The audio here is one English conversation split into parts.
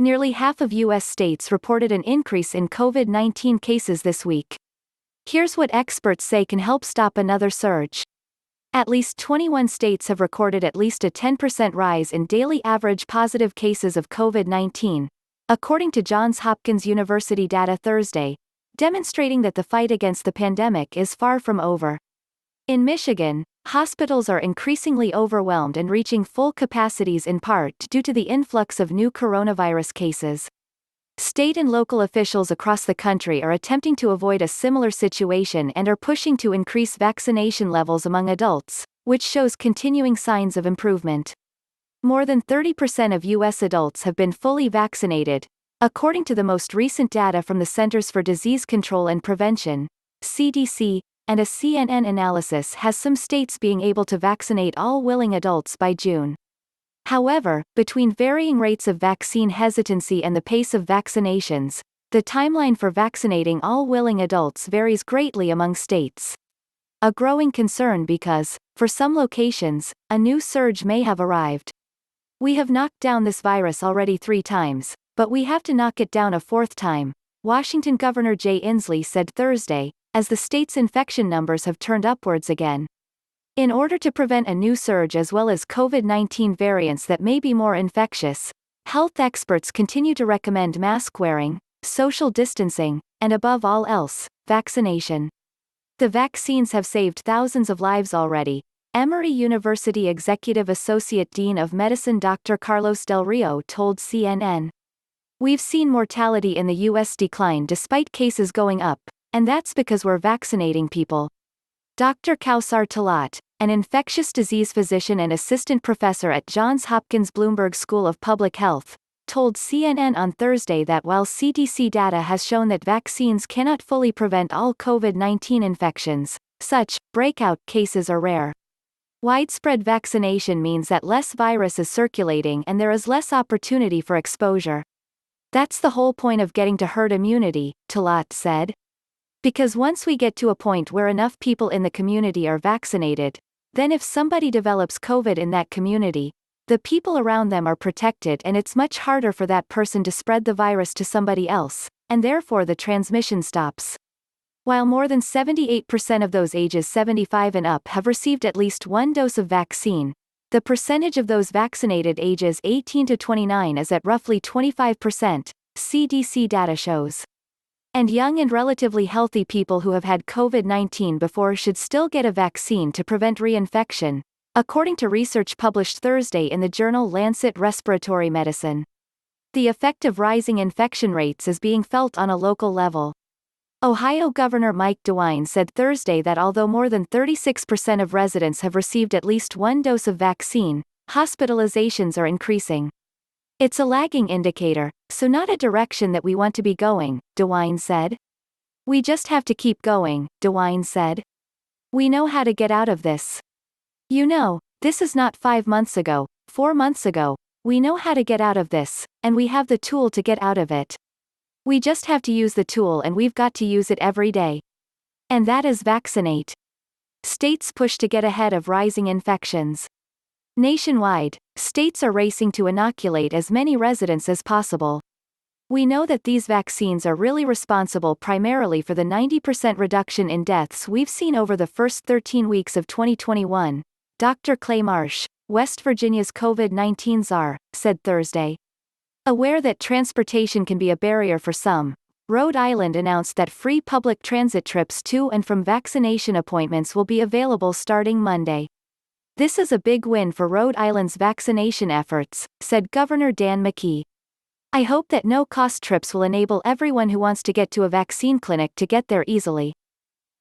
Nearly half of U.S. states reported an increase in COVID-19 cases this week. Here's what experts say can help stop another surge. At least 21 states have recorded at least a 10% rise in daily average positive cases of COVID-19, according to Johns Hopkins University data Thursday, demonstrating that the fight against the pandemic is far from over. In Michigan, hospitals are increasingly overwhelmed and reaching full capacities in part due to the influx of new coronavirus cases. State and local officials across the country are attempting to avoid a similar situation and are pushing to increase vaccination levels among adults, which shows continuing signs of improvement. More than 30% of U.S. adults have been fully vaccinated, according to the most recent data from the Centers for Disease Control and Prevention, CDC, and a CNN analysis has some states being able to vaccinate all willing adults by June. However, between varying rates of vaccine hesitancy and the pace of vaccinations, the timeline for vaccinating all willing adults varies greatly among states. A growing concern because, for some locations, a new surge may have arrived. We have knocked down this virus already 3 times, but we have to knock it down a 4th time, Washington Governor Jay Inslee said Thursday, as the state's infection numbers have turned upwards again. In order to prevent a new surge as well as COVID-19 variants that may be more infectious, health experts continue to recommend mask wearing, social distancing, and above all else, vaccination. The vaccines have saved thousands of lives already, Emory University Executive Associate Dean of Medicine Dr. Carlos Del Rio told CNN. We've seen mortality in the U.S. decline despite cases going up, and that's because we're vaccinating people. Dr. Kausar Talat, an infectious disease physician and assistant professor at Johns Hopkins Bloomberg School of Public Health, told CNN on Thursday that while CDC data has shown that vaccines cannot fully prevent all COVID-19 infections, such breakout cases are rare. Widespread vaccination means that less virus is circulating and there is less opportunity for exposure. That's the whole point of getting to herd immunity, Talat said. Because once we get to a point where enough people in the community are vaccinated, then if somebody develops COVID in that community, the people around them are protected and it's much harder for that person to spread the virus to somebody else, and therefore the transmission stops. While more than 78% of those ages 75 and up have received at least 1 dose of vaccine, the percentage of those vaccinated ages 18 to 29 is at roughly 25%, CDC data shows. And young and relatively healthy people who have had COVID-19 before should still get a vaccine to prevent reinfection, according to research published Thursday in the journal Lancet Respiratory Medicine. The effect of rising infection rates is being felt on a local level. Ohio Governor Mike DeWine said Thursday that although more than 36% of residents have received at least 1 dose of vaccine, hospitalizations are increasing. It's a lagging indicator, so not a direction that we want to be going, DeWine said. We just have to keep going, DeWine said. We know how to get out of this. You know, this is not 5 months ago, 4 months ago. We know how to get out of this, and we have the tool to get out of it. We just have to use the tool and we've got to use it every day. And that is vaccinate. States push to get ahead of rising infections. Nationwide, states are racing to inoculate as many residents as possible. We know that these vaccines are really responsible primarily for the 90% reduction in deaths we've seen over the first 13 weeks of 2021, Dr. Clay Marsh, West Virginia's COVID-19 czar, said Thursday. Aware that transportation can be a barrier for some, Rhode Island announced that free public transit trips to and from vaccination appointments will be available starting Monday. This is a big win for Rhode Island's vaccination efforts, said Governor Dan McKee. I hope that no-cost trips will enable everyone who wants to get to a vaccine clinic to get there easily.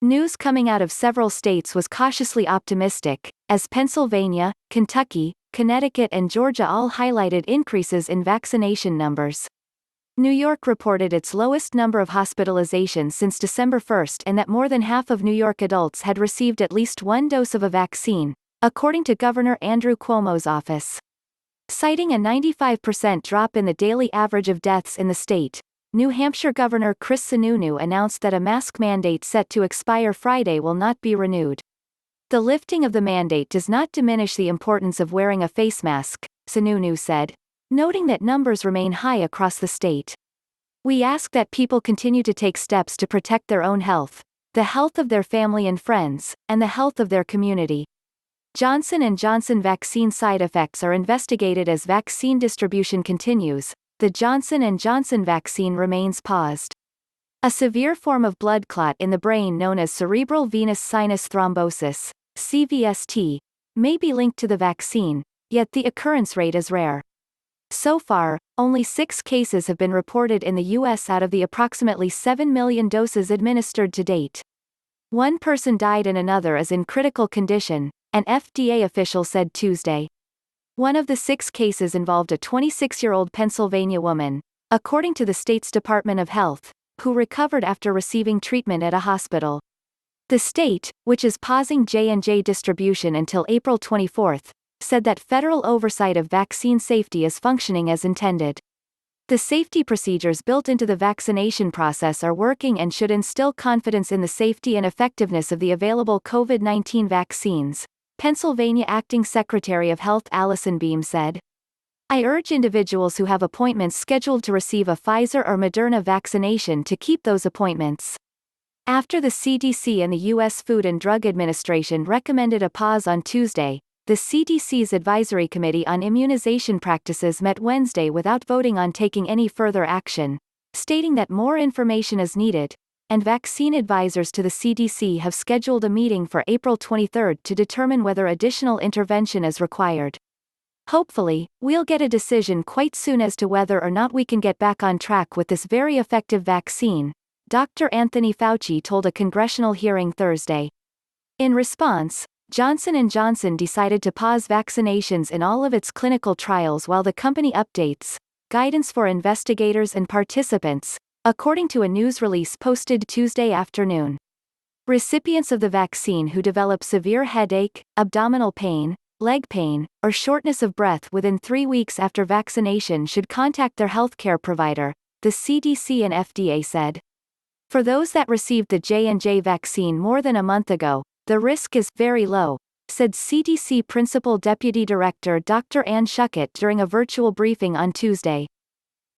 News coming out of several states was cautiously optimistic, as Pennsylvania, Kentucky, Connecticut and Georgia all highlighted increases in vaccination numbers. New York reported its lowest number of hospitalizations since December 1 and that more than half of New York adults had received at least 1 dose of a vaccine, according to Governor Andrew Cuomo's office. Citing a 95% drop in the daily average of deaths in the state, New Hampshire Governor Chris Sununu announced that a mask mandate set to expire Friday will not be renewed. The lifting of the mandate does not diminish the importance of wearing a face mask, Sununu said. noting that numbers remain high across the state. We ask that people continue to take steps to protect their own health, the health of their family and friends, and the health of their community. Johnson & Johnson vaccine side effects are investigated as vaccine distribution continues. The Johnson & Johnson vaccine remains paused. A severe form of blood clot in the brain known as cerebral venous sinus thrombosis, CVST, may be linked to the vaccine, yet the occurrence rate is rare. So far, only 6 cases have been reported in the U.S. out of the approximately 7 million doses administered to date. One person died and another is in critical condition, an FDA official said Tuesday. One of the 6 cases involved a 26-year-old Pennsylvania woman, according to the state's Department of Health, who recovered after receiving treatment at a hospital. The state, which is pausing J&J distribution until April 24, said that federal oversight of vaccine safety is functioning as intended. The safety procedures built into the vaccination process are working and should instill confidence in the safety and effectiveness of the available COVID-19 vaccines, Pennsylvania Acting Secretary of Health Allison Beam said. I urge individuals who have appointments scheduled to receive a Pfizer or Moderna vaccination to keep those appointments. After the CDC and the U.S. Food and Drug Administration recommended a pause on Tuesday, the CDC's Advisory Committee on Immunization Practices met Wednesday without voting on taking any further action, stating that more information is needed, and vaccine advisors to the CDC have scheduled a meeting for April 23 to determine whether additional intervention is required. Hopefully, we'll get a decision quite soon as to whether or not we can get back on track with this very effective vaccine, Dr. Anthony Fauci told a congressional hearing Thursday. In response, Johnson & Johnson decided to pause vaccinations in all of its clinical trials while the company updates guidance for investigators and participants, according to a news release posted Tuesday afternoon. Recipients of the vaccine who develop severe headache, abdominal pain, leg pain, or shortness of breath within 3 weeks after vaccination should contact their healthcare provider, the CDC and FDA said. For those that received the J&J vaccine more than a month ago, the risk is very low, said CDC Principal Deputy Director Dr. Ann Schuchat during a virtual briefing on Tuesday.